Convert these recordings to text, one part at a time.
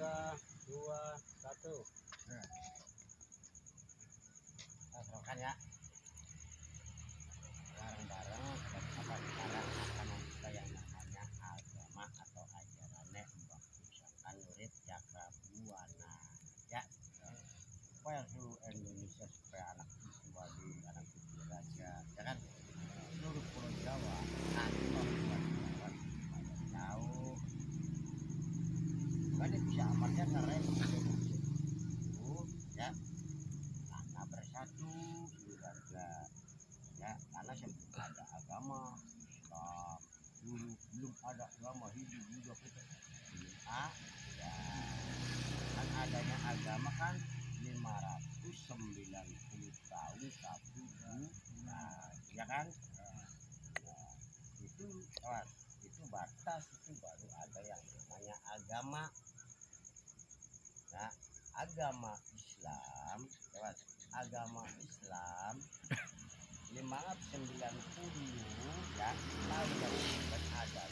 3, 2, 1. Kita serahkan ya. Bareng-bareng kita sekarang akan membuka yang namanya agama atau ajaran Mbah Pusaka Nurib Cakrabuana ya. Supaya seluruh Indonesia, supaya anak cucu wali, anak cucu raja, ya kan, seluruh pulau Jawa atau luar Jawa supaya tahu. Kan bisa amalnya karena itu ya, karena bersatu keluarga ya, karena sebelum ada agama Islam dulu, belum ada agama hidup juga kita belum ada. Kan adanya agama kan 590 tahun satu bulan ya kan. Nah, itu batas, itu baru ada yang namanya agama. Nah, agama Islam agama Islam 590 ya, tahun dan ada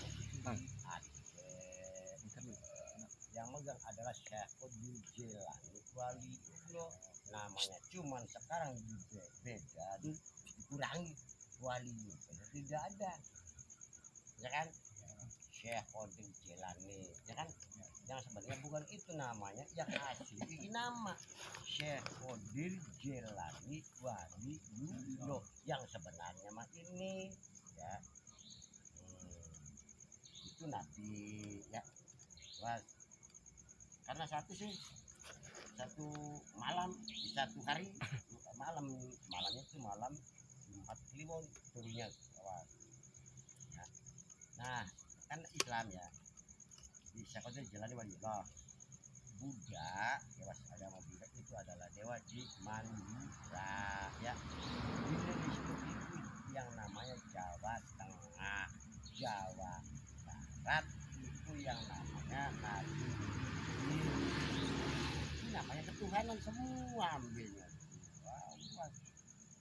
yang megang adalah Syekhul Jilani Waliullah namanya, cuman sekarang beda dikurangi walinya tidak ada ya kan. Syekhul Jilani ya kan, yang sebenarnya bukan itu namanya, yang asli ini nama Syekhul Jilani Waliullah yang sebenarnya mah ini ya. Itu nabi ya. Wah, karena satu malam, satu hari malamnya itu malam Jumat Kliwon turunnya. Ya. Nah kan Islam ya, di Syekhul Jilani Waliullah. Buddha, dewa agama Buddha itu adalah dewa di Mandura ya. Di Indonesia itu yang namanya Jawa Tengah, Jawa Barat itu yang namanya Nabi. Ini namanya ketuhanan semua ambilnya.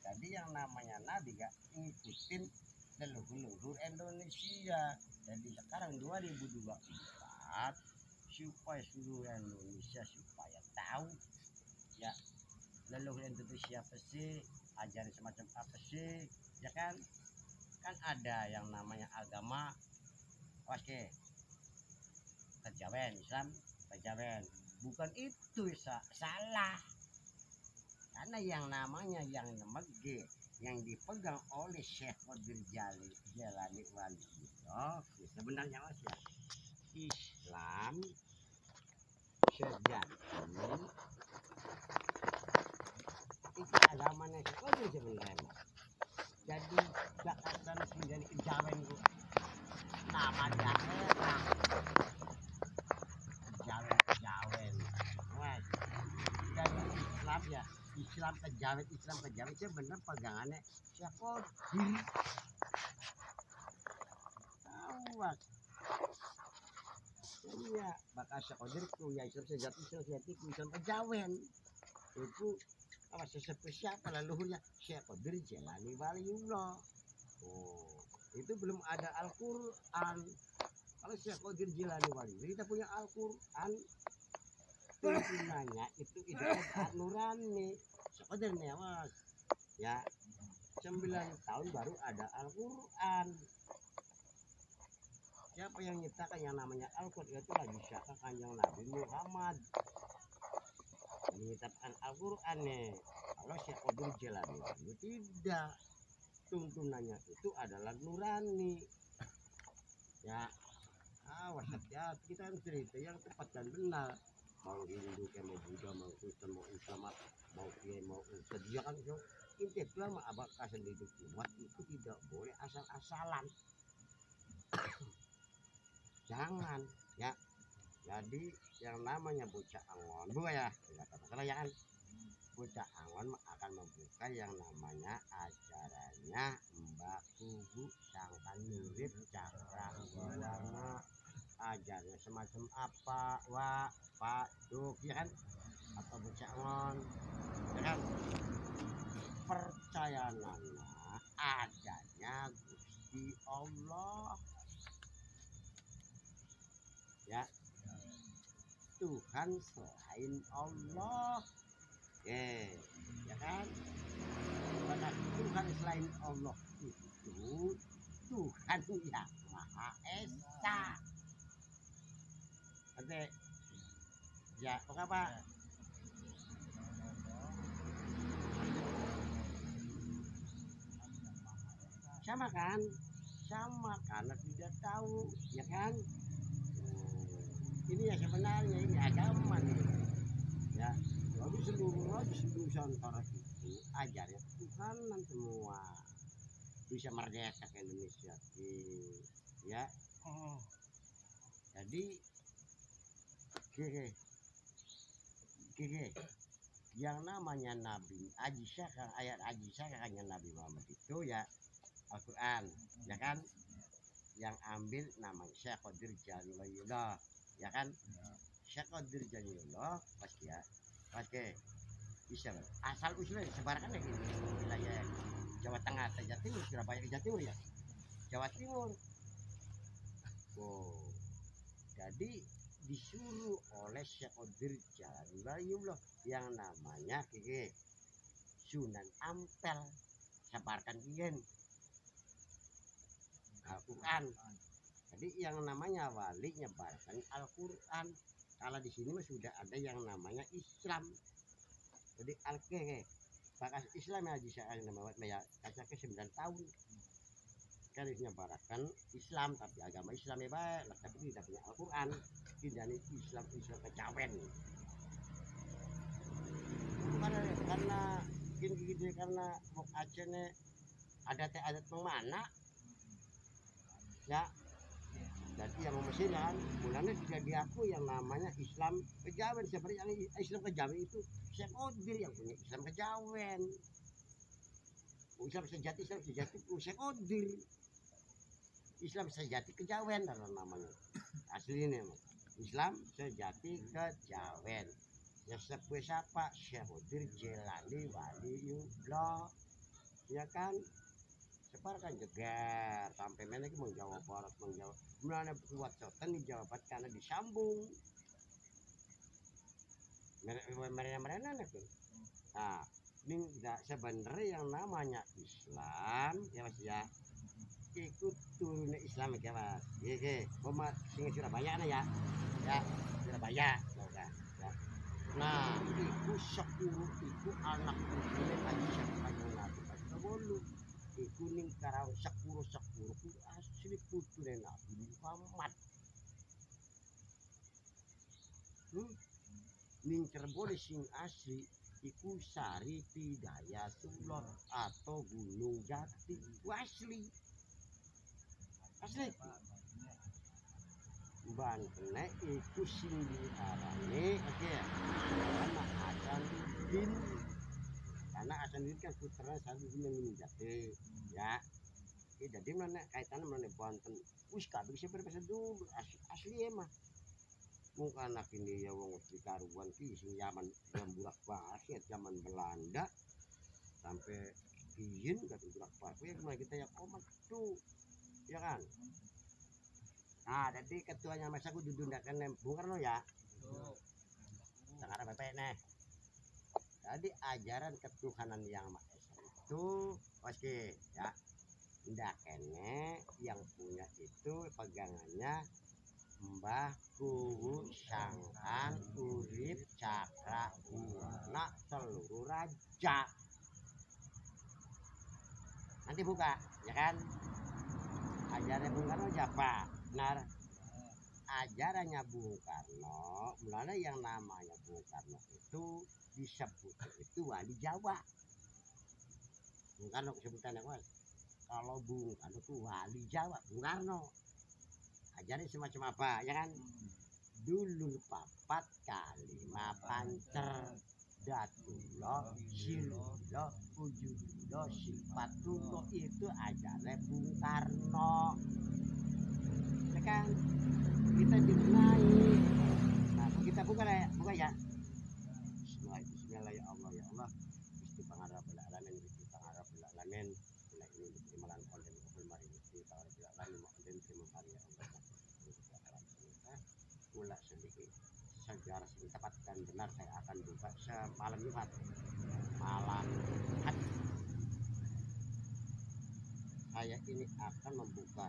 Jadi yang namanya Nabi gak ngikutin leluhur Indonesia. Jadi sekarang 2024 supaya seluruh Indonesia supaya tahu ya, leluhur Indonesia apa sih, ajaran semacam apa sih ya kan. Kan ada yang namanya agama oke, kejawen Islam, kejawen bukan itu salah, karena yang namanya yang nemege yang dipegang oleh Syekhul Jilani Waliullah sebenarnya Islam sejati itu agamanya Syekhul sebenarnya. Jadi Jakarta sendiri kejawen itu nama daerah kejawen. Wah, jadi Islam ya, Islam kejawen sebenarnya pegangannya Syekhul diri. Awas. Iya, bakal Syekhul ku ya Islam sejati Islam kejawen. Itu apa sesepuh siapa leluhurnya Syekhul Jilani Waliullah. Oh, itu belum ada Al-Qur'an. Kalau Syekhul Jilani Waliullah kita punya Al-Qur'an. Tuntunannya itu nurani. Syekhul Newas ya, 9 tahun baru ada Al-Qur'an. Siapa yang nyiptakan yang namanya Al-Qur'an? Itu lagi siapa? Kanjeng Nabi Muhammad menyiptakan Al-Qur'an nih. Kalau Syekhul Jilani itu tidak, tuntunannya itu adalah nurani ya. Awas hati-hati, kita cerita yang tepat dan benar. Mau Hindu kayak mau Buddha, mau Kristen, mau Islam, mau Kiai, mau Ustaz, dia kan intelektual mah abakah sendiri kuat itu tidak boleh asal-asalan. Jangan ya. Jadi yang namanya bocah angon ya, kata ya kan, bocah angon akan membuka yang namanya acaranya Mbah Pusaka Nurib Cakrabuana. Ajarnya semacam apa Pak Duk ya kan, atau bocah angon ya kan. Percayaannya adanya Gusti Allah ya. Tuhan selain Allah. Ya kan? Karena Tuhan selain Allah itu Tuhan yang Maha Esa. Oke. Ya, oke Pak. Sama kan? Sama karena tidak tahu, ya kan? Ini ya sebenarnya ini agama nih. Ya, jadi seluruh Nusantara itu ajarnya Tuhanan semua. Bisa merdeka ke Indonesia, ya. Jadi, yang namanya Nabi Ajisah, ayat Ajisah kakaknya Nabi Muhammad itu ya Al-Quran, ya kan? Yang ambil nama Syekh Qadir Jalilullah, ya kan? Syekh Qadir Jalilullah pasti ya, pasti bisa. Asal usulnya disebarkan lagi wilayah Jawa Tengah, Jawa Timur, Surabaya, Jawa Timur ya, Jawa Timur. Oh, jadi disuruh oleh Syekh Qadir Jalilullah yang namanya Sunan Ampel sebarkan kian Al-Quran. Jadi yang namanya wali nyebarkan Al-Quran. Kalau di sini sudah ada yang namanya Islam. Jadi bakas Islam ya bisa namanya kaca ke 9 tahun. Kan nyebarkan Islam tapi agama Islam ya baik, tapi tidak punya Al-Quran. Tidak Islam kecawen. Karena gini karena mau Aceh adat mana ya. Jadi yang Mesir kan mulanya tidak diakui yang namanya Islam kejawen. Seperti yang Islam kejawen itu Syekh Qadir yang punya Islam kejawen. Islam sejati Syekh Qadir. Islam sejati kejawen dalam namanya aslinya Islam sejati kejawen. Ya siapa Syekh Qadir Jilani Waliullah, ya kan? Sebarkan jeger sampai mana mau Jawa Barat menjawab mana buat soten dijawabat karena disambung mereka tuh. Nah ini tidak sebenarnya yang namanya Islam ya Mas ya, ikut turunnya Islam ya Mas. Oke Muhammad singa Surabaya ya Surabaya ya. Nah itu 10 itu anak putune Haji Syekh Nabi Bolu iku ning karang 10 ku asli puture Nabi Muhammad. Ning Cirebon sing asli iku Sari Pidayatullah atau Gunung Jati. Asli Bantene iku sing diarani karena Hasanuddin. Karena Hasanuddin kan putra Saduddin Gunung Jati ya. Jadi mana kaitannya mana Banten wis kabeh sing berbahasa dulu asli emang. Mung anak ini ya wong di karuan ki sing zaman burak balik zaman Belanda sampai izin ke burak balik mulai kita yang komat tuh ya kan. Nah jadi ketuanya masa aku dudundakan Bung Karno ya sekarang bapak nih. Jadi ajaran ketuhanan yang Maha Esa itu pasti ya ndak kene yang punya itu pegangannya Mbah Kuwu Sangkan Urip Cakra Guna seluruh raja. Nanti buka ya kan ajarannya Bung Karno siapa? Benar ajarannya Bung Karno mulanya yang namanya Bung Karno itu disebut itu wali Jawa. Bung Karno sebutannya kalau Bung Karno itu wali Jawa Bung Karno ajarin semacam apa ya kan dulur papat kalima pancer datullah silullah wujudullah sifatullah itu ajaran Bung Karno ya kan kita dibenahi. Nah kita buka ya Bismillah ya Allah Gusti Pangarabul Alamin Gusti Pangarabul Alamin mulai ini dimalan konten kubul mari Gusti Pangarabul Alamin konten terima kasih ya Allah ulah sedikit sejarah yang tepat dan benar saya akan buka semalam Jumat. Malam Jumat saya ini akan membuka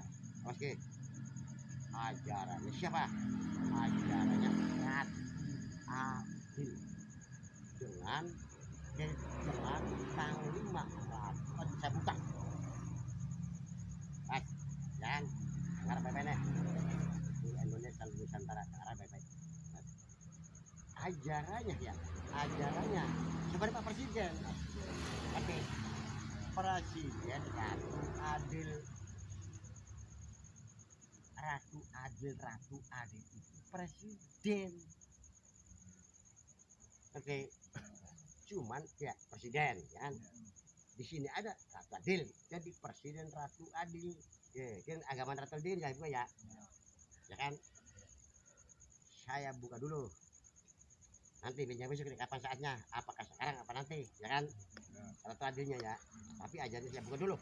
oke ajarannya siapa? Ajarannya Ratu Adil dengan Panglima Ratu saya buka. Jangan dengar baik-baik di Indonesia Nusantara dengar baik-baik. Ajarannya ya, ajarannya seperti Pak Presiden. Oke, Presiden Ratu Adil itu presiden. Oke, cuman ya presiden kan. Di sini ada Ratu Adil, jadi presiden Ratu Adil. Ya, kan agama Ratu Adil ya gue ya. Ya kan? Saya buka dulu. Nanti besok kapan saatnya? Apakah sekarang apa nanti? Ya kan? Ratu Adilnya ya. Tapi ajarnya saya buka dulu.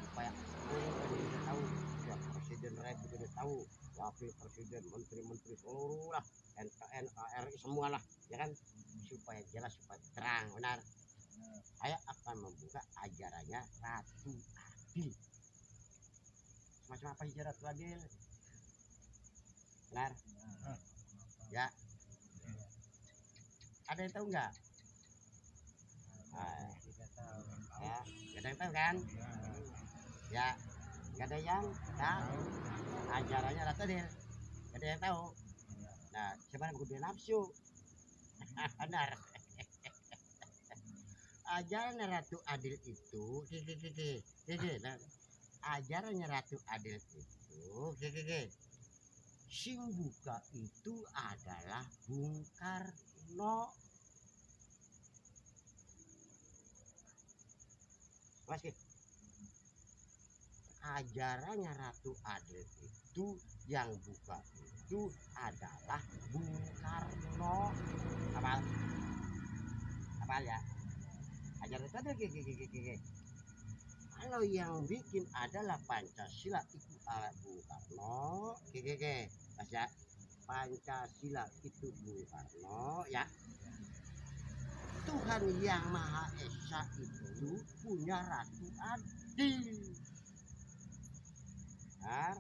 Supaya Indonesia tahu, ya presiden Republik tahu, wakil presiden, menteri-menteri seluruh lah, NKRI semua lah, ya kan? Supaya jelas, supaya terang, benar. Saya akan membuka ajarannya Ratu Adil. Semacam apa sih Ratu Adil? Benar? Ya. Ada yang tahu nggak? Ya, ada yang tahu kan? Ya, nggak ada yang tahu. Ajarannya Ratu Adil, nggak ada yang tahu. Nah, sebenarnya bukan nafsu. Benar. Ajaran Ratu Adil itu ajarannya Ratu Adil itu sing buka itu adalah Bung Karno. Masih ajarannya Ratu Adil itu yang buka itu adalah Bung Karno. Apa ya? Ajaran Ratu Adil kalau yang bikin adalah Pancasila itu Bung Karno. Mas ya. Pancasila itu Bung Karno ya. Tuhan Yang Maha Esa itu punya Ratu Adil. Nah,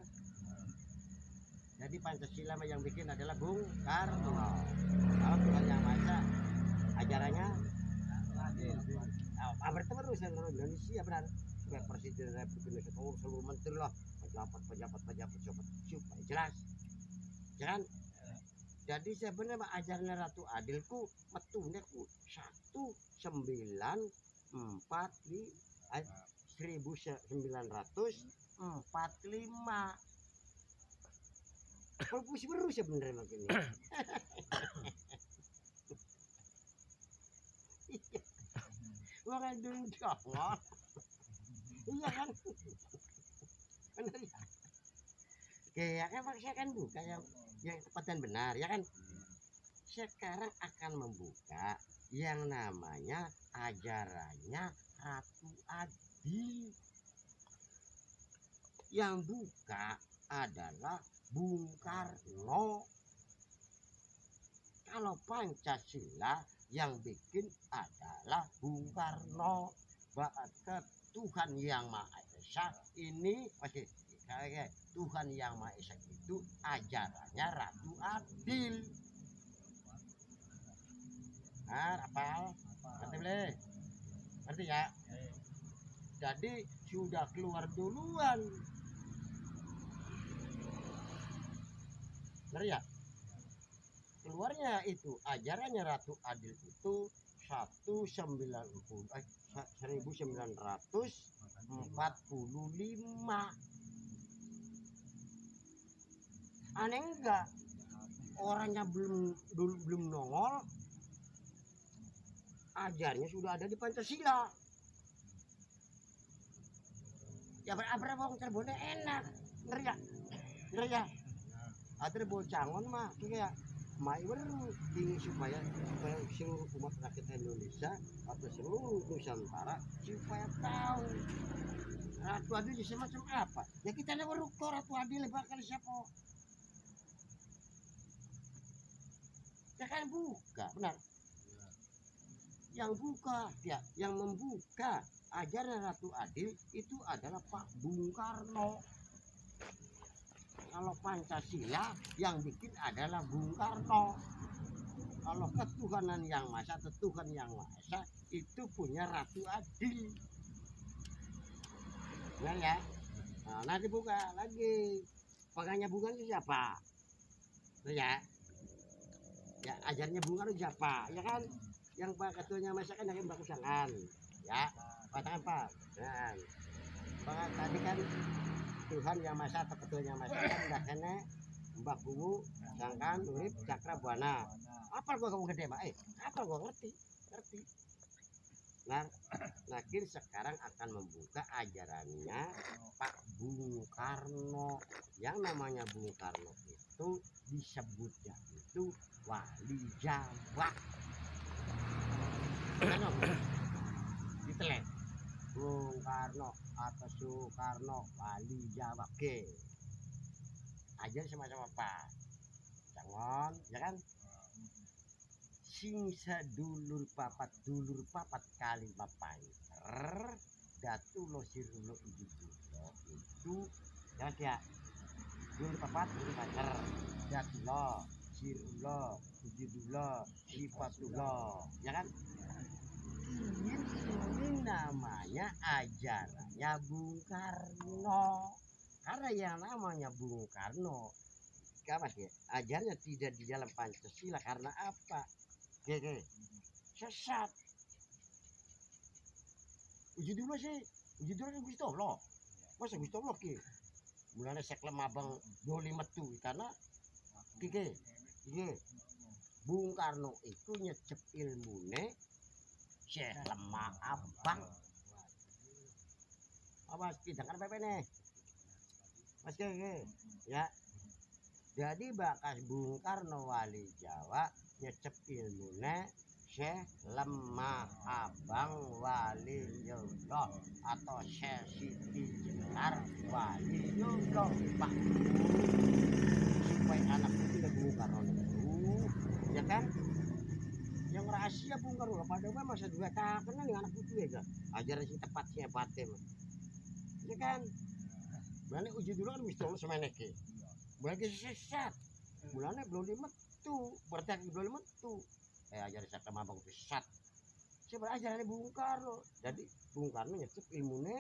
jadi Pancasila yang bikin adalah Bung Karno. Kalau Tuhan Yang Maha Esa ajarannya Adil. Nah, berterus seluruh Indonesia benar. Supaya Presiden Republik Indonesia tahu seluruh menteri lah, pejabat supaya jelas. Jangan. Jadi sebenarnya ajaran Ratu Adilku metune ku 1945. Kalau puisi baru sebenarnya makanya. Wong ndung jangan. Iya kan? Benar ya? Oke, ya kan saya kan buka yang tepat dan benar, ya kan? Sekarang akan membuka yang namanya ajarannya Ratu Adil. Yang buka adalah Bung Karno. Kalau Pancasila yang bikin adalah Bung Karno. Bahkan Tuhan Yang Maha Esa ini masih Tuhan Yang Maha Esa itu ajarannya Ratu Adil. Nah, apa? Ngerti boleh? Ngerti ya? Jadi sudah keluar duluan. Ngerti ya? Keluarnya itu ajarannya Ratu Adil itu 1945. Aneh enggak? Orangnya belum nongol, ajarnya sudah ada di Pancasila. Ya berapa orang Cirebon enak, ngerti ya? Ada bocangon mah kayak mai baru ini supaya seluruh umat rakyat Indonesia atau seluruh Nusantara supaya tahu Ratu Adil semacam apa. Ya kita baru Ratu Adil bakal siapa? kan buka, benar. Yang buka, ya, yang membuka ajaran Ratu Adil itu adalah Pak Bung Karno. Kalau Pancasila yang bikin adalah Bung Karno. Kalau ketuhanan yang Maha atau Tuhan yang Maha Esa itu punya Ratu Adil. Benar ya? Nah, nanti buka lagi. Pegangnya Bung Karno siapa? Ya, ya ajarnya Bung Karno siapa? Ya kan? Yang Pak Ketuanya Maha Esa kan yang Mbak Kusangan. Ya, katakan Pak. Nah, Pak tadi kan Tuhan yang Maha atau Ketuanya Maha kan udah kena Mbak Bungu, Sangkan, Urip, Cakra, Buana. Apa gua kamu gede, Pak? Apa gua ngerti? Ngerti. Nah, Nakir sekarang akan membuka ajarannya Pak Bung Karno. Yang namanya Bung Karno itu disebutnya itu wali Jawa. Karno, ditelek. Bung Karno atau Soekarno wali Jawa. Oke. Ajar semacam apa? Jangan, ya kan? Sing sadulur papat kali mapanter datu lo sirulo itu ya ya dulur papat panter datu lo sirulo ujudulo sipatulo ya kan ini namanya ajarannya Bung Karno karena yang namanya Bung Karno apa sih ajarnya tidak di dalam Pancasila karena apa Oke. Sesat. Uji dulu sih. Uji dulu kan Gusti Allah. Masa Gusti Allah ki. Mulane seklem abang doli metu karena kike. Iki. Bung Karno itu nyecep ilmune Syekh lemah abang. Apa kita kan pepe nih. Mas kike. Ya. Jadi bakas Bung Karno wali Jawa nyecep ilmune Syekh lemah abang waliullah atau Syekh Siti Jenar waliullah Pak supaya anak itu tidak Bung Karno itu ya kan yang rahasia Bung Karno pada masa juga tak kenal dengan anak itu ya ajaran si tepat si hebatnya ya kan mulanya uji dulu kan mesti Allah semeneke mulanya sesat mulanya belum dimetu berarti belum dimetu ajar saya sama bang sesat saya belajar dari Bung Karno jadi Bung Karno nyecep ilmunya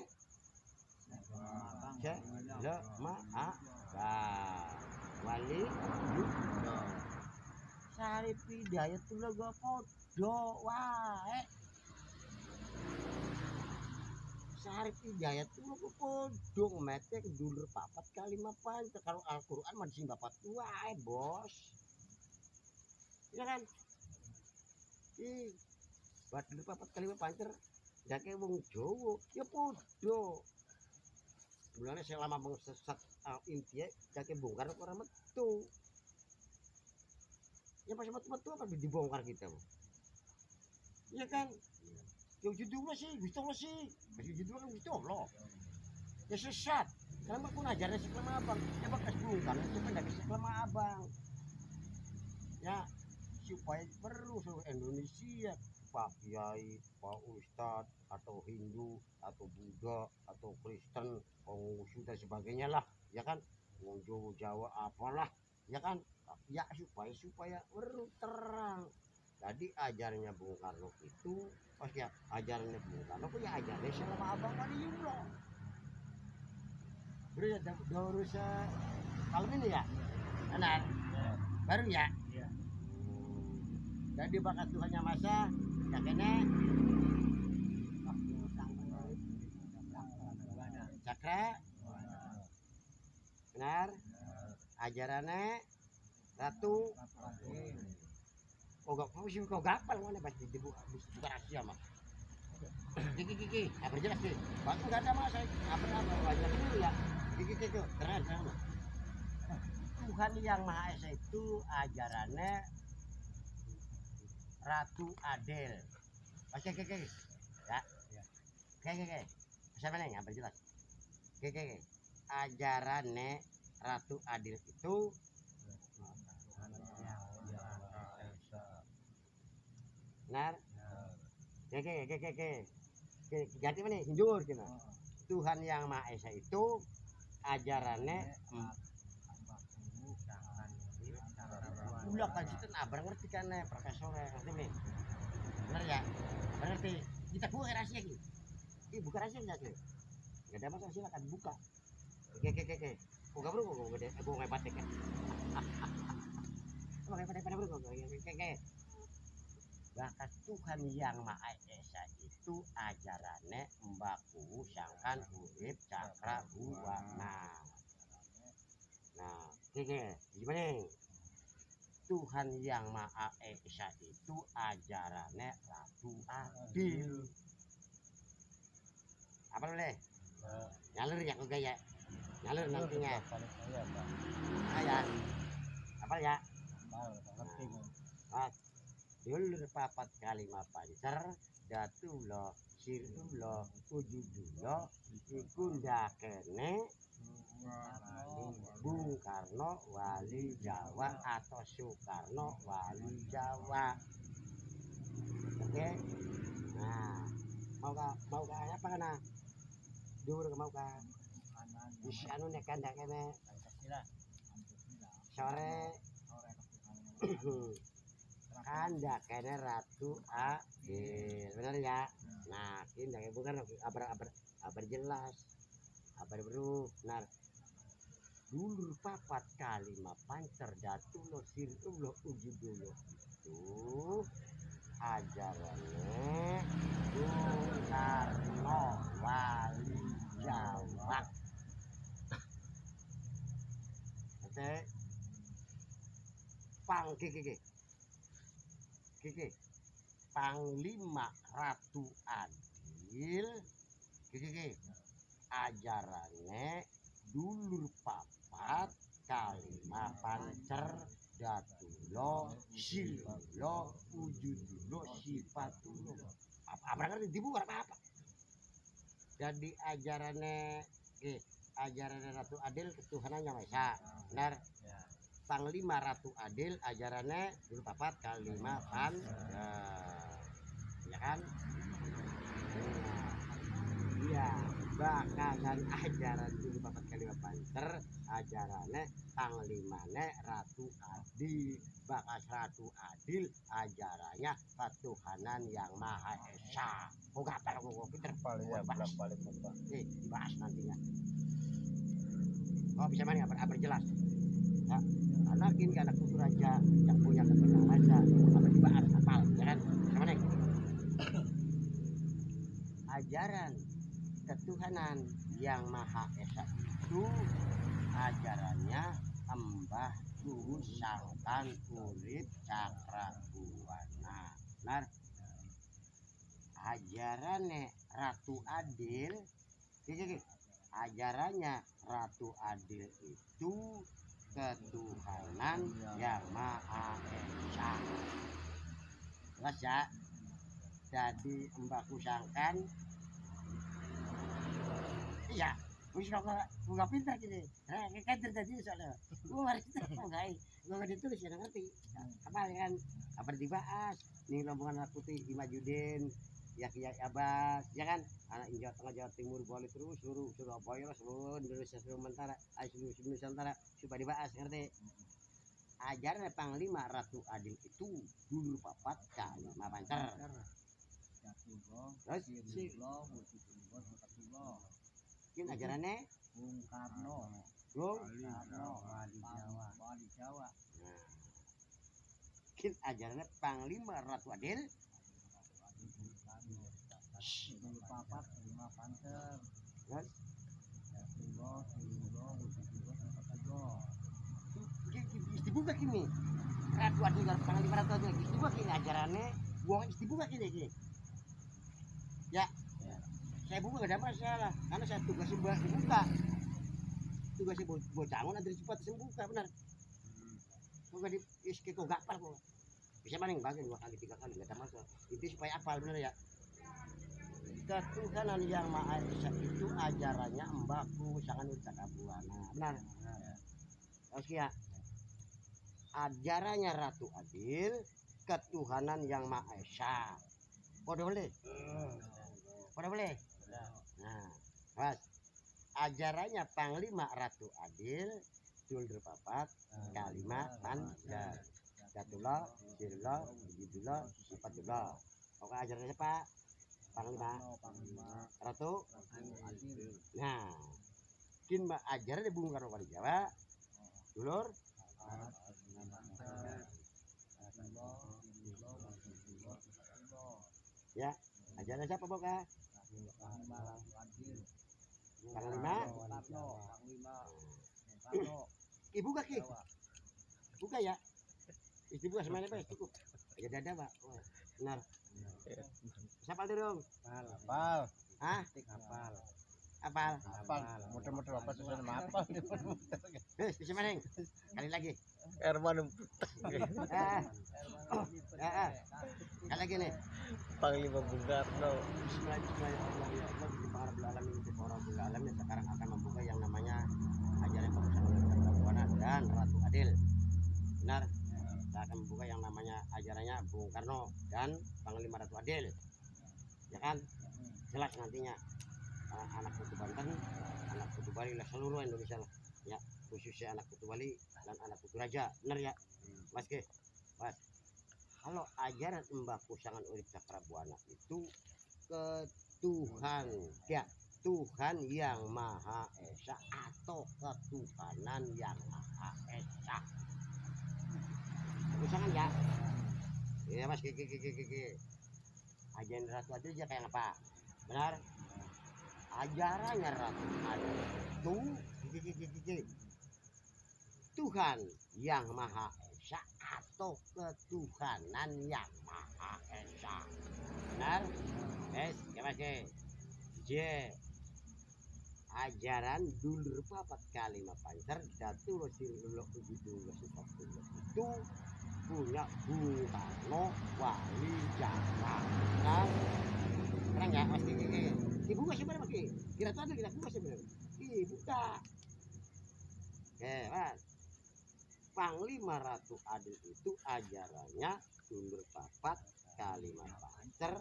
saya lemah wali Sarip Hidayat tuh lo gak podo wae Sarip Hidayat tuh lo gak podo metek dulur papat kali mapan kalau Al-Quran masih bapak tua bos ya kan buat dulu papat kali pancer gak kayak wong Jawa ya podo mulanya selama bang sesat intinya gak kayak bongkar orang metu ya pas metu apa dibongkar kita ya kan ya judulnya sih Gusti Allah sih masih judulnya kan Gusti Allah ya sesat karena aku ngajarnya si kelama abang ya bakas bongkar itu kan dari si kelama abang ya supaya perlu seluruh Indonesia Pak Kiai, Pak Ustadz atau Hindu atau Buddha atau Kristen, Konghucu dan sebagainya lah, ya kan, Wong Jawa apalah, ya kan, ya supaya perlu terang. Jadi ajarnya Bung Karno itu, pas ya ajarnya Bung Karno, ya ajarnya selama abang waliullah. Baru kalau ini ya, benar, baru ya. Jadi bakat Tuhannya masa ya kene Cakra benar ajarannya Ratu gak mau sih kau gapal mana pasti dibuka rahasia mah kiki apa jelas sih waktu nggak ada masa apa banyak dulu ya kiki terang Tuhan yang Maha Esa itu ajarannya Ratu Adil. Oke. Ya. Oke. Siapa nih? Apa jelas? Oke. Ajarannya Ratu Adil itu benar. Oke. Ganti mana? Hindur kena. Tuhan yang Maha Esa itu ajarannya ulah kan situ abang ngerti kan profesor ngerti nih. Benar ya? Ngerti. Kita buka rahasia gitu. Buka rahasia saja. Enggak ada masalah silakan buka. Oke. Kok gak bro kok gede gue ngebat kan. Oke pada bro kok. Oke. Bakat Tuhan yang Maha Esa itu ajarannya mbaku sangkan urip cakra buana. Nah, gimana? Tuhan yang Maha Esa itu ajarannya Ratu Adil. Apa boleh? Nyalur ya kok gaya. Nyalur nantinya. Ya. Apa ya? Dulur papat kali mapancer datulo sirtulo ujudulo ikunda kene Bung Karno wali Jawa atau Soekarno wali Jawa. Oke. Nah, mau ke apa kana? Dulur mau ke bisa anu nek kandak kene sore kandak kene Ratu Adil. Benar ya? Nah, ini bukan abar jelas. Abar bro, benar. Dulur papat kali mapancer datulo sirtulo ujudulo itu ajarannya Bung Karno wali Jawa. Oke. Kiki. Panglima Ratu Adil. Kiki. Ajarannya dulur papat kali mapancer datulo silulo ujudulo sifatulo. Apa ngerti dibuka apa? Jadi ajarannya Ratu Adil ketuhanan yang Maha Esa. Benar? Panglima Ratu Adil ajarannya dulur papat kali mapan ya kan? Iya. Bakalan ajaran dulu papat kali pancer ajarannya panglimane Ratu Adil. Bakas Ratu Adil ajarannya ketuhanan yang Maha Esa. Kok gak apa kok pinter balik dibahas nantinya. Oh bisa mana apa jelas ya, karena ini anak tutur aja yang punya ketuhanan aja apa dibahas apal ya kan sama nih. Ajaran ketuhanan yang Maha Esa itu ajarannya Mbah Guru Sangkan Urip Cakra Buana. Benar? Ajarannya Ratu Adil, ajarannya Ratu Adil itu ketuhanan yang Maha Esa. Jelas ya? Jadi Mbah Kusangkan iya, wis nggak pintar gini. Nah, kan terjadi soalnya. Gua nggak ditulis ya ngerti. Apa kan? Apa dibahas? Nih rombongan Rakuti Imajudin, ya Abbas, ya kan? Anak Jawa Tengah Jawa Timur boleh terus suruh Surabaya seluruh Indonesia sementara, seluruh Nusantara supaya dibahas ngerti. Ajaran Panglima Ratu Adil itu dulu papat kali mapancer. Terus ini ajarannya Bung Karno wali Jawa. Nah, ini ajarannya Panglima Ratu Adil dulu papat lima pancer. Terus dibuka kini Ratu Adil dan Panglima Ratu Adil dibuka kini ajarannya buang dibuka kini. Ya. Saya buka gak ada masalah karena saya tugasnya buka. Tugasnya bocangon ada cepat sembuka benar. Kok gak di kok gak apal kok. Bisa maning bagian 2 kali 3 kali gak ada masalah. Itu supaya apal benar ya. Ketuhanan yang Maha Esa itu ajarannya Mbahku Sangan Cakra Buana. Benar. Terus ya. Ajarannya Ratu Adil ketuhanan yang Maha Esa. Boleh? Boleh? Nah, Mas, ajarannya Panglima Ratu Adil, Dulur Papat, Kalimat Panjar, Jatullah, Sirullah, Bujidullah, Sifatullah. Oke, ajarannya siapa? Panglima Ratu Adil. Nah, kin ajaran di Bung Karno di Jawa, Dulur ya, ajaran siapa Boka? Panglima. Ibu kaki. Buka ya. Istri buka semuanya Pak, cukup. Ya dada Pak. Oh, benar. Siapa dong? Apal. Hah? Apal. Muter-muter apa susah nama apal. Bisa maning. Kali lagi. Erman. Kali lagi nih. Panglima Bung Karno. Bismillahirrahmanirrahim. Sekarang akan membuka yang namanya ajaran Pakusalan dan Ratu Adil. Benar. Kita akan membuka yang namanya ajarannya Bung Karno dan Panglima Ratu Adil. Ya kan? Jelas nantinya anak Putu Banten, anak Putu Bali, seluruh Indonesia lah. Ya, khususnya anak Putu Bali dan anak Putu Raja. Benar ya? Mas Ke? Mas. Kalau ajaran Mbah Pusangan Urip Cakrabuana itu ketuhan, ya, Tuhan yang Maha Esa atau ketuhanan yang Maha Esa. Pusangan ya? Iya Mas, ajaran Ratu Adil dia kayak apa? Benar? Ajarannya Ratu Adil itu Tuhan yang Maha Esa atau ketuhanan yang Maha Esa. Benar? Ya Mas. J. Ajaran Dulur Papat Kalimat Pancar Jatullah Sirullah Ujidullah Sifatullah itu punya Bung Karno wali Jawa. Nah, keren ya Mas Kiki. Dibuka sebenarnya Mas Kiki. Kira tuh ada kita buka sebenarnya. Buka. Oke Mas. Panglima Ratu Adil itu ajarannya Dulur Papat Kalimat Pancar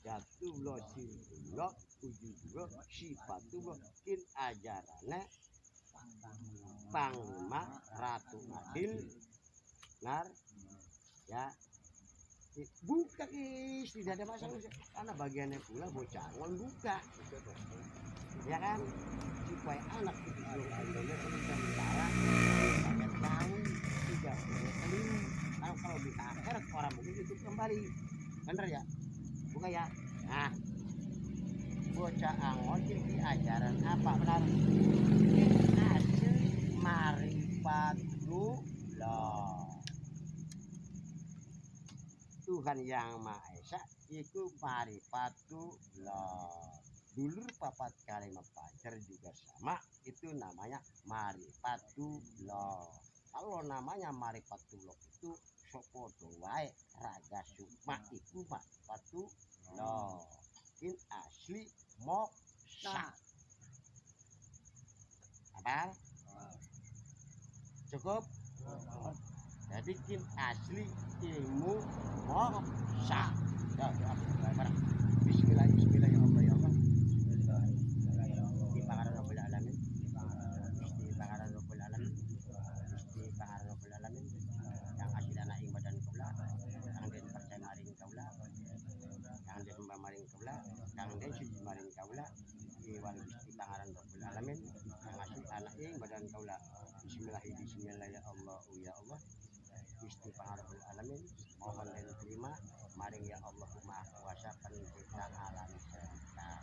Jatullah Sirullah Ujidullah Sifatullah kin ajarannya Panglima Ratu Adil. Benar ya, buka guys, tidak ada masalah karena bagiannya pula bocah ngon buka ya kan, supaya anak itu Indonesia bisa bicara banyak tahu tidak boleh keliru. Kalau bisa akhir orang mungkin itu kembali, bener ya, buka ya. Nah, bocah angon jadi ajaran apa? Benar, hasil marifatullah. Tuhan yang Maha Esa itu marifatullah. Dulur Papat Kalimat Pancar juga sama, itu namanya marifatullah. Kalau namanya marifatullah itu sopodo wae raga sukma iku marifatullah. In asli moksa. Apa? Cukup? Jadi kin asli ilmu moksa. Bismillah, bismillah ya Allah ya Allah. Di pangaran Rabbul Alamin. Di pangaran Rabbul Alamin. Di pangaran Rabbul Alamin. Yang asli anak ing badan kaula, yang den percaya maring kaula, yang den mbah maring kaula, yang den suci maring kaula. Di wali di pangaran Rabbul Alamin. Yang asli anak ing badan kaula. Bismillah, bismillah ya Allah ya Allah. Gusti Pangarabul Alamin, mohon dan terima maring ya Allah Maha Kuasa pencipta alam semesta.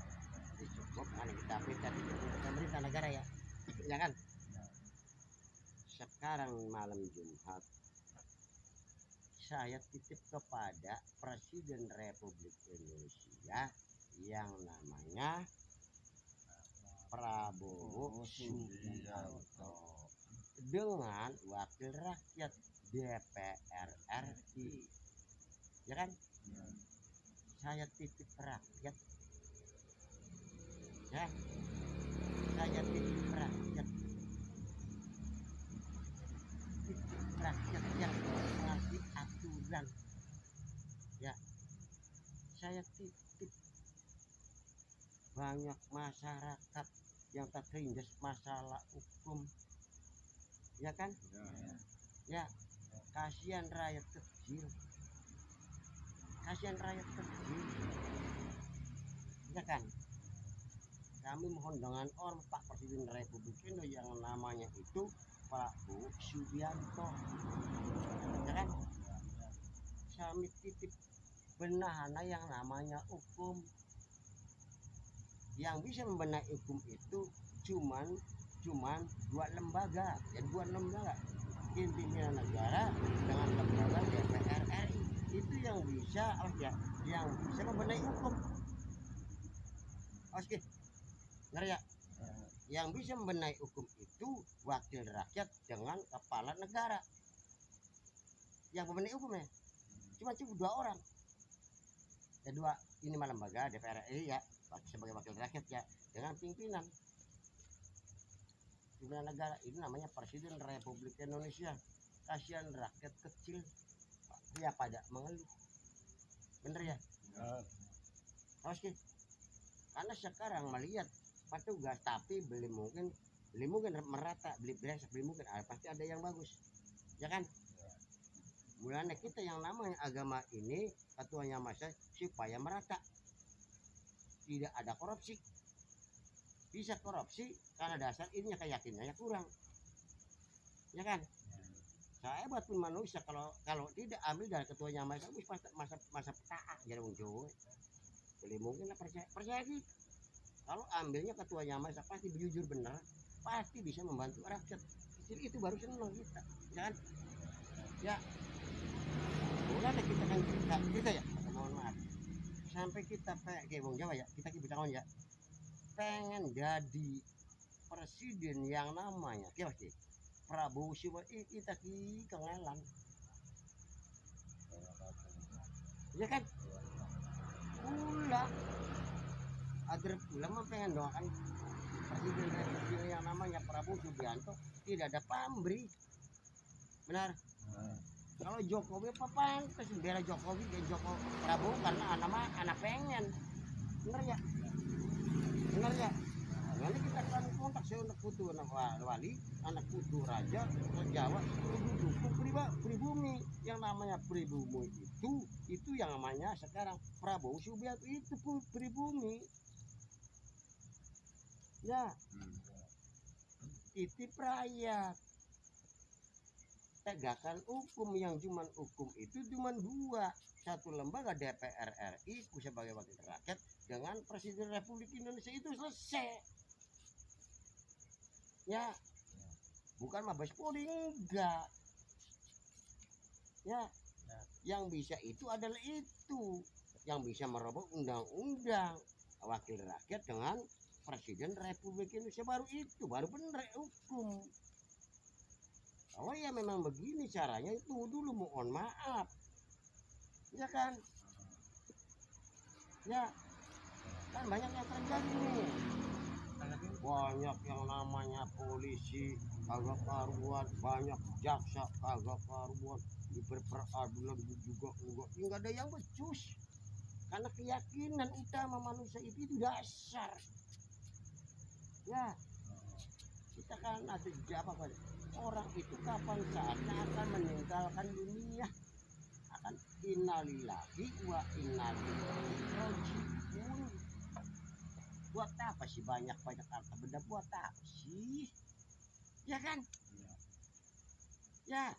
Cukup mana kita pemerintah negara ya, ya kan? Sekarang malam Jumat saya titip kepada Presiden Republik Indonesia yang namanya Prabowo Subianto dengan wakil rakyat DPR RI, ya kan? Saya titip rakyat, ya, saya titip rakyat yang mengerti aturan Ya, saya titip banyak masyarakat yang tertindas masalah hukum, ya kan? Ya, kasihan rakyat kecil, kasihan rakyat kecil, ya kan? Kami mohon dengan hormat Pak Presiden Republik Indonesia yang namanya itu Prabowo Subianto, ya kan? Kami titip benahana yang namanya hukum. Yang bisa membenahi hukum itu cuman dua lembaga, ya dua lembaga, pimpinan negara dengan lembaga DPR RI, itu yang bisa membenahi hukum. Oke, ngeri ya? Yang bisa membenahi hukum itu wakil rakyat dengan kepala negara. Yang membenahi hukumnya cuma dua orang. Ya dua ini mah lembaga DPR RI ya, sebagai wakil rakyat ya, dengan pimpinan negara, itu namanya Presiden Republik Indonesia. Kasihan rakyat kecil ya pada mengeluh, bener ya? Oke, karena sekarang melihat petugas tapi beli mungkin merata, beli mungkin pasti ada yang bagus, ya kan? Mulanya kita yang namanya agama ini ketuanya masa supaya merata, tidak ada korupsi. Bisa korupsi karena dasar ininya keyakinannya kurang, ya kan? Saya buat pun manusia kalau tidak ambil dari ketuanya masa petaak jadi wong Jawa. Beli mungkin lah percaya gitu. Kalau ambilnya ketuanya masa pasti jujur benar, pasti bisa membantu rakyat. Itu baru senang kita, ya kan? Ya, boleh kita kan kita ya, mohon maaf. Sampai kita kayak wong Jawa ya, kita bicara ya, pengen jadi presiden yang namanya pasti Prabowo Subianto kita kengalan, ya kan? Pula agar pula mah pengen doakan presiden republik yang namanya Prabowo Subianto tidak ada pamrih, benar? Kalau Jokowi apa pantas bela Jokowi dan Prabowo karena anak pengen, benar ya? Benar ya? Nanti kita akan kontak saya anak putu anak wali, anak putu raja, Jawa, dukung pribumi. Yang namanya pribumi itu yang namanya sekarang Prabowo Subianto itu pribumi. Ya, titip rakyat. Tegakkan hukum yang cuman hukum itu cuman dua, satu lembaga DPR RI sebagai wakil rakyat dengan Presiden Republik Indonesia, itu selesai. Ya, bukan Mabes Polri, enggak. Ya, yang bisa itu adalah itu, yang bisa merubah undang-undang wakil rakyat dengan Presiden Republik Indonesia, baru benar hukum. Kalau ya memang begini caranya, itu dulu mohon maaf, ya kan? Ya, kan banyak yang terjadi nih. Banyak yang namanya polisi kagak karuan, banyak jaksa kagak karuan, diperadilan juga enggak ada yang becus. Karena keyakinan utama manusia itu dasar. Ya, kita kan ada apa orang itu kapan saatnya akan meninggalkan dunia, akan innalillahi wa inna ilaihi rajiun. Buat apa sih banyak harta benda, buat apa sih, ya kan? Ya,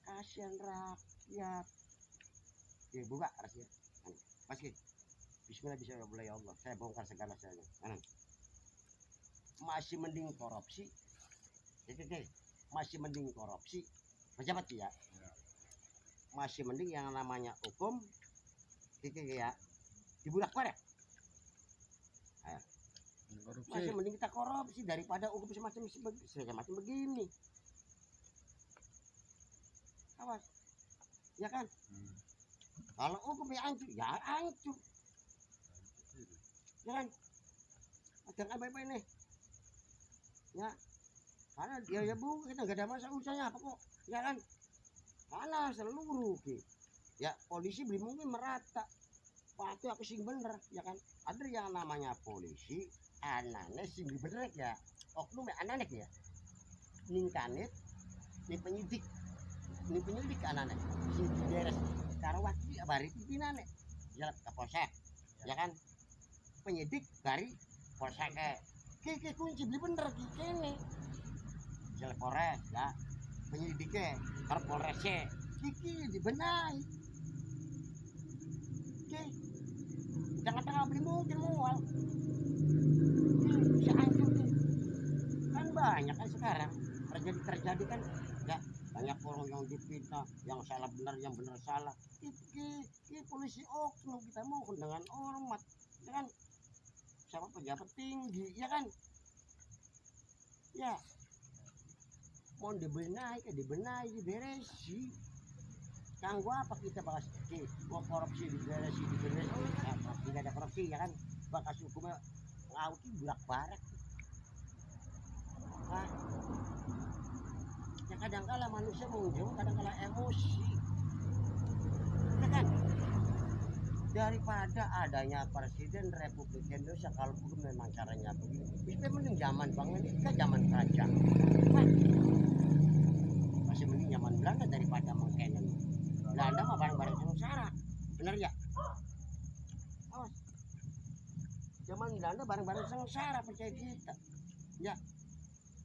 kasihan rakyat. Buka rahasia pasti. Bismillah ya Allah, saya bongkar segala sesuatu. Masih mending korupsi, masih mending korupsi pejabat ya, masih mending yang namanya hukum ya dibudak balik. Masih mending kita korupsi daripada hukum semacam begini. Awas, ya kan? Kalau hukum ya hancur, ya kan? Jangan baik-baik nih, ya. Karena dia ya bu, kita nggak ada masalah urusannya apa kok, ya kan? karena seluruh ya polisi belum mungkin merata pasti aku sing bener ya kan, ada yang namanya polisi anane sing bener ya oknum anane ya ning kanit ning penyidik anane sing beres karo wakil bari pimpinane jalan ke polsek ya kan, penyidik dari polsek ki kunci beli bener ki kene jalan polres ya penyidiknya karo polresnya ki dibenahi ki jangan tengah beli mungkin mual bisa hancur ki kan banyak kan sekarang terjadi kan ya banyak orang yang dipitnah yang salah benar yang benar salah ki polisi oknum kita mohon dengan hormat ya kan sama pejabat tinggi ya kan ya mau dibenahi diberesi kanggo apa kita bahas mau korupsi diberesi nah, tidak ada korupsi ya kan bakas hukumnya laut bulak barak nah, ya kadang-kala manusia mengunjung kadang-kala emosi ya kan daripada adanya Presiden Republik Indonesia kalau memang caranya begini bisa mending zaman Bang ini kan zaman kerajaan nah, masih mending zaman Belanda daripada mengkenen Belanda mah bareng-bareng sengsara bener ya oh, zaman Belanda bareng-bareng sengsara percaya kita ya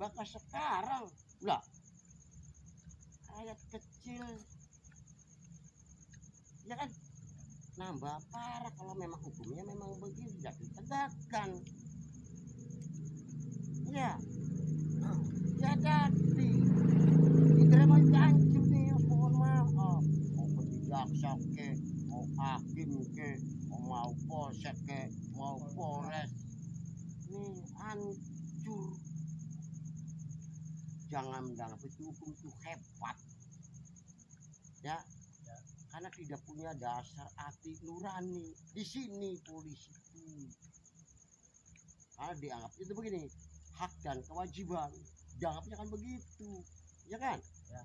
bakal sekarang lah rakyat kecil ya kan nambah parah kalau memang hukumnya memang begitu tidak ditegakkan ya ya jadi diterima hancur nih mohon maaf mau jaksa ke mau hakim ke mau polsek ke mau polres nih hancur jangan menganggap itu hukum itu hebat ya karena tidak punya dasar hati nurani di sini polisi itu karena dianggap itu begini hak dan kewajiban dianggapnya kan begitu ya kan ya.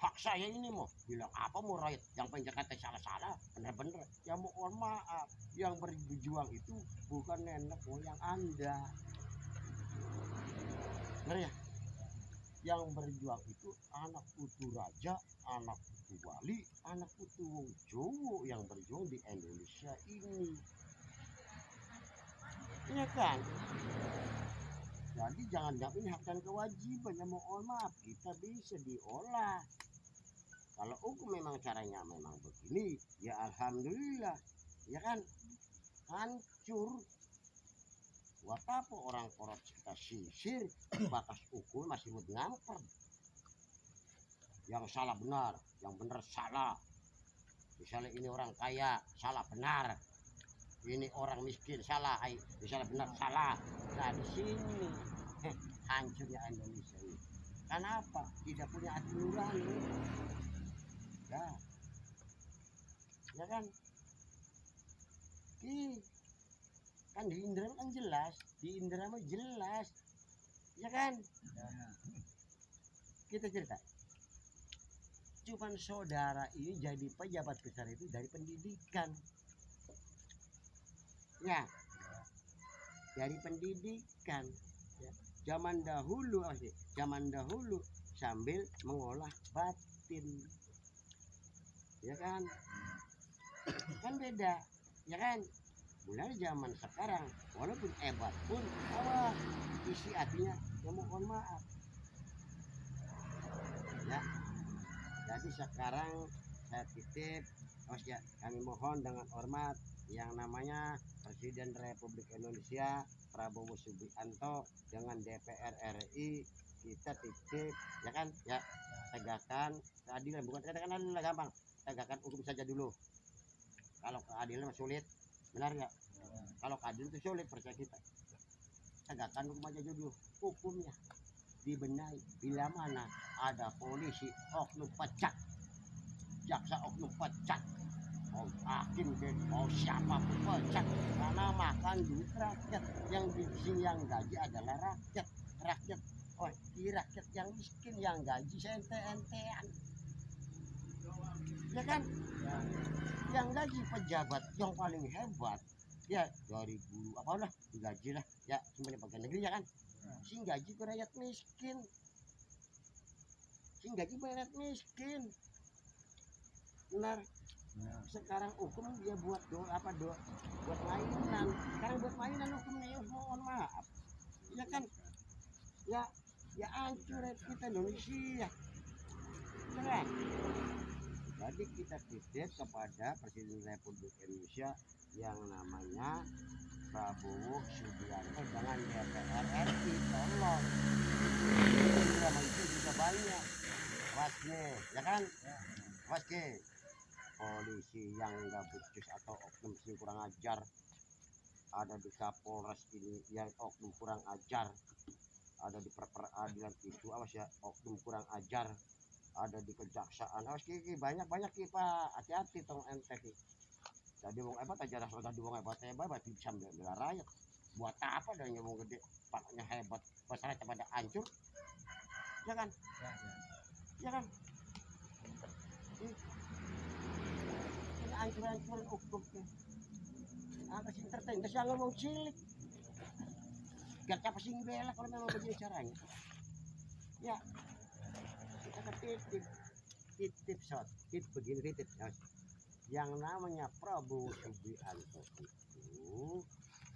Hak saya ini mau bilang apa mau rakyat yang penjaga salah-salah bener-bener ya mohon maaf yang berjuang itu bukan nenek moyang Anda bener ya yang berjuang itu anak putu raja, anak putu wali, anak putu wong Jowo yang berjuang di Indonesia ini. Iya kan? Jadi jangan ini hak dan kewajiban ya mohon maaf kita bisa diolah. Kalau hukum memang caranya memang begini, ya alhamdulillah, ya kan? Hancur. Buat apa orang korupsi kita sisir bakas ukur masih mau ngamper yang salah benar yang benar salah misalnya ini orang kaya salah benar ini orang miskin salah misalnya benar salah nah di sini hancurnya Indonesia ini karena apa tidak punya hati nurani ya kan kan di Indra kan jelas di Indra mah jelas ya kan kita cerita cuman saudara ini jadi pejabat besar itu dari pendidikan ya dari pendidikan ya. zaman dahulu sambil mengolah batin ya kan kan beda ya kan mulai zaman sekarang walaupun hebat pun isi hatinya ya mohon maaf ya jadi sekarang saya titip ya kami mohon dengan hormat yang namanya Presiden Republik Indonesia Prabowo Subianto dengan DPR RI kita titip ya kan ya tegakkan keadilan bukan tegakkan adil gampang tegakkan hukum saja dulu kalau keadilan sulit benar nggak kalau keadilan itu sulit percaya kita tegakkan hukum aja dulu hukumnya dibenahi bila mana ada polisi oknum pecat jaksa oknum pecat mau hakim mau siapapun pecat karena makan duit rakyat yang di sini yang gaji adalah rakyat rakyat yang miskin yang gaji sente-entean ya kan? Yang gaji pejabat yang paling hebat ya dari guru apa udah digaji lah ya semuanya bagian negeri ya kan, sing gaji ke rakyat miskin, sing gaji ke rakyat miskin. Benar. Sekarang hukum dia buat buat mainan. Sekarang buat mainan hukumnya ya mohon maaf. Ya kan? Ya hancur kita Indonesia. Benar. Jadi kita titip kepada Presiden Republik Indonesia yang namanya Prabowo Subianto dengan DPR RI, tolong. Nama itu juga banyak. Wasnya, ya kan? Wasnya. Polisi yang nggak becus atau oknum sing kurang ajar ada di Kapolres ini yang oknum kurang ajar, ada di peradilan itu awas ya oknum kurang ajar, ada di kejaksaan awas kiki banyak Pak, hati-hati tong ente ki. Jadi wong hebat aja lah tadi wong hebat bisa bela rakyat. Buat apa dan wong gede paknya hebat masyarakat pada hancur, ya kan? Ya kan? Hancur-hancuran hukum apa sih entertain saya ngomong cilik gak apa sih bela kalau memang begini caranya ya kita titip shot titip begini titip yang namanya Prabowo Subianto itu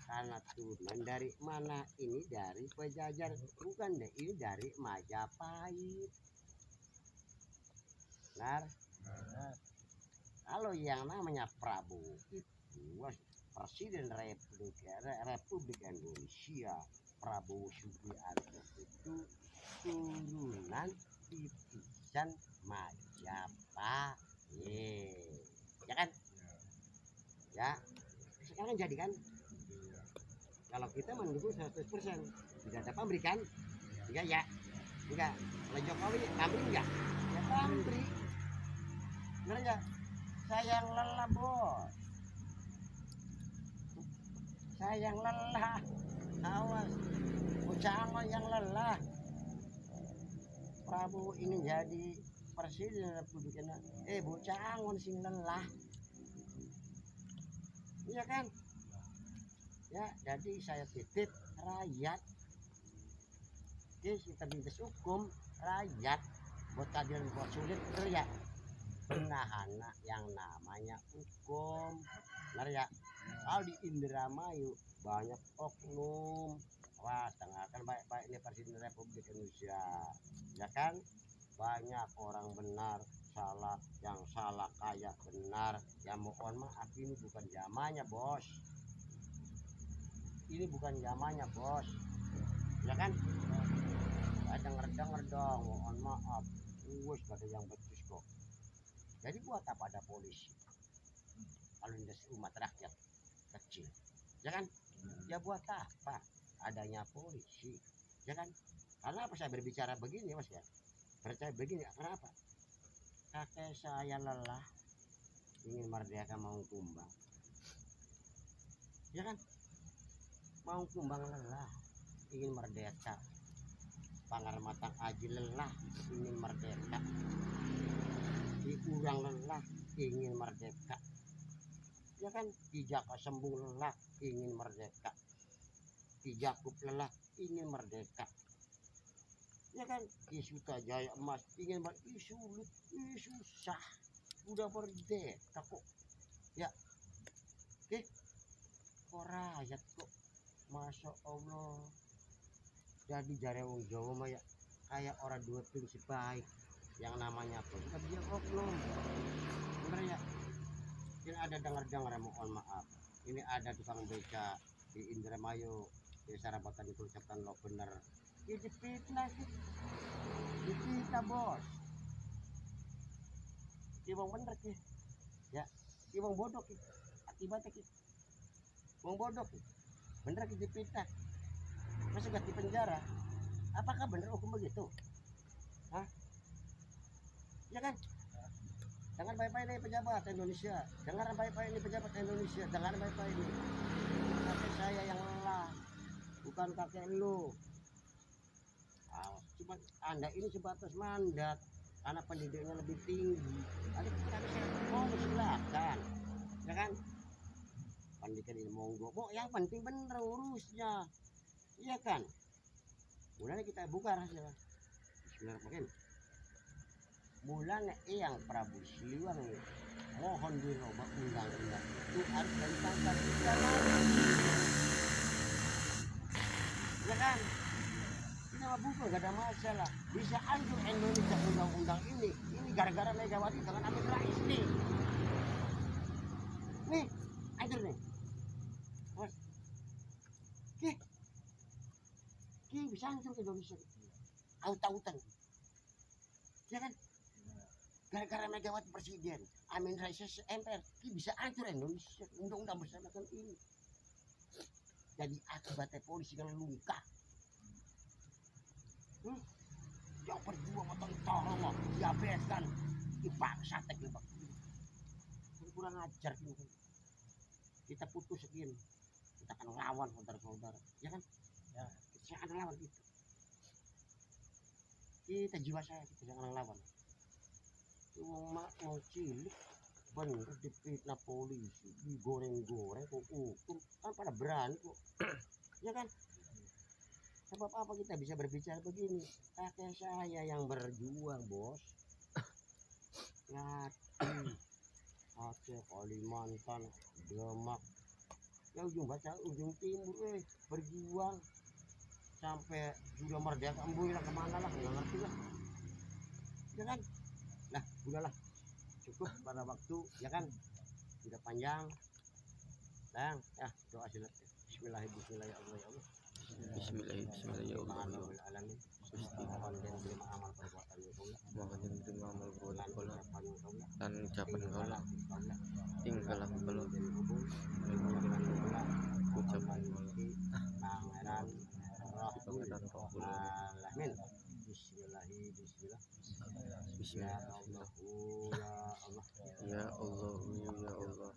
karena turunan dari mana ini dari Pejajar bukan deh ini dari Majapahit. Benar. Kalau yang namanya Prabowo itu Presiden Republik Indonesia Prabowo Subianto itu turunan titisan Majapahit, ya kan? Ya, sekarang jadi kan? Kalau kita mendukung 100%, tidak ada pabrik kan? Enggak. Kalau Jokowi pabrik enggak? Ya pabrik. Benar enggak? Saya yang lelah bos, saya yang lelah, awas Bocah yang lelah. Prabowo ingin jadi presiden Republik Indonesia, bocah angon sing lelah, iya kan? Ya jadi saya titip rakyat, kita bintis hukum rakyat buat keadilan buat sulit kerja benahana yang namanya hukum. Benar ya? Kalau di Indramayu banyak oknum, wah dengarkan baik-baik ini Presiden Republik Indonesia, ya kan? Banyak orang benar salah, yang salah kayak benar. Ya mohon maaf ini bukan zamannya bos, ini bukan zamannya bos, ya kan? Denger dong, mohon maaf, wes gak ada yang becus kok. Jadi buat apa ada polisi kalau ini umat rakyat kecil, ya kan? Ya buat apa adanya polisi, ya kan? Karena apa saya berbicara begini mas ya, percaya begini, kenapa? Kakek saya lelah ingin merdeka mau kumbang, ya kan? Mau kumbang lelah ingin merdeka, Pangarmatang Aji lelah ingin merdeka, Urang lelah ingin merdeka, ya kan? Ki Jaka Sembung lelah ingin merdeka, Ki Jakub lelah ingin merdeka, ya kan? Ki Sutajaya Emas ingin merdeka, sulit, susah, udah merdeka kok, ya, oke? Kok rakyat kok, masya Allah. Jadi jare wong Jawa mah ya kayak orang dua prinsip baik, yang namanya pun tapi dia oknum, bener ya? Ini ada dengar mohon maaf, ini ada tukang beca di Indramayu desa Rabatan itu ucapkan lo bener, ini fitnah sih, kita bos, wong bener sih, ya, wong bodoh sih, akibatnya sih, wong bodoh sih, bener sih fitnah, masa gak di penjara? Apakah bener hukum begitu? Hah? Ya kan? Jangan baik-baik ini pejabat Indonesia, jangan baik-baik ini pejabat Indonesia, jangan baik-baik ini. Kakek saya yang lelah, bukan kakek lu. Cuma Anda ini sebatas mandat, karena pendidiknya lebih tinggi. Lalu kita bisa silakan, ya kan? Pendidikan ini monggo, yang penting bener urusnya, iya kan? Mulanya kita buka rahasia. Bismillahirrahmanirrahim. Bulan yang Prabu Siliwangi mohon dirubah undang-undang itu harus dari tanggal 3 Maret, ya kan? Kita mah buka gak ada masalah. Bisa hancur Indonesia undang-undang ini gara-gara Megawati dengan Amin Rais nih. Nih, hancur nih. Mas, bisa hancur Indonesia. Aut-autan, ya kan? Gara-gara Megawati presiden, Amin Rais MPR, bisa hancur Indonesia undang-undang bersama ini. Jadi akibatnya polisi kan luka. Yang berjuang atau tolong diabaikan, dipaksa teglebak. Kurang ajar gitu. Kita putus segini, kita akan lawan saudara-saudara, ya kan? Ya, kita akan lawan gitu. Kita jiwa saya kita akan lawan. Mau cilik bener dipitnah polisi, digoreng-goreng kok hukum kan pada berani kok, ya kan? Sebab apa kita bisa berbicara begini? Kakek saya yang berjuang, bos. Ngati, Aceh, Kalimantan, Demak, ya ujung baca ujung timur, berjuang sampai sudah merdeka, bilang kemana lah, nggak ngerti lah, ya kan? Nah, udahlah, cukup pada waktu, ya kan? Sudah panjang, dan ya doa silat. Bismillahirrahmanirrahim. Bismillahirrahmanirrahim. Dan ucapan kaulah tinggal aku kalau ucapan Pangeran Pangeran Rohul Alamin. Bismillah. Bismillah. Ya Allah, Ya Allah, ya Allah.